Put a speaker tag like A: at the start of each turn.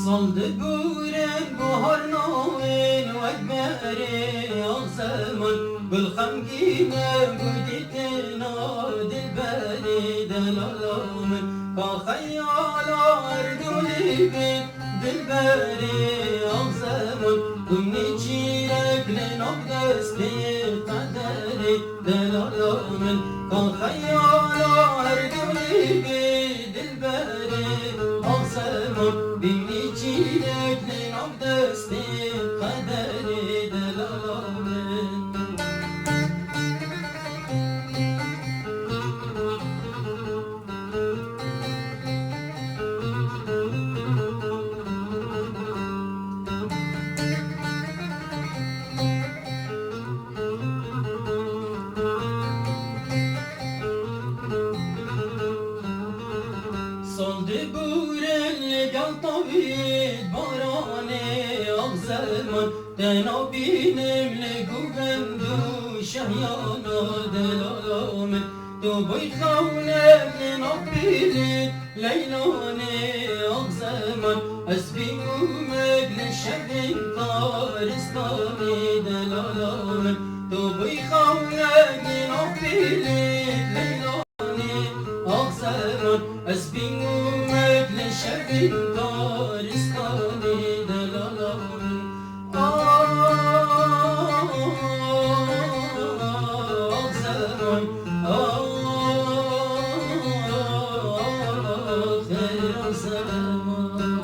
A: صلد بورن بهار نوين وكبري أغزمن بالخمقينة قدتنا دلبري دلالومن كخيال أردولي بين دلبري أغزمن دمني جيرك لنقدستي قدري دلالومن كخيال أردولي بين دلبري أغزمن دمني جيرك لنقدستي قدري دلالومن صلد بورن لقل طويل باراني أغزرمن تنابينم لقوبندو شهيانا دلالامن تو بيت خونم لنابيلي ليلاني أغزرمن أسبيمومك لشبين طارستاني دلالامن تو بيت خونم لنابيلي ليلاني أغزرمن أسبيمومك لشبين طارستاني دلالامن أغزرمن آخر زمان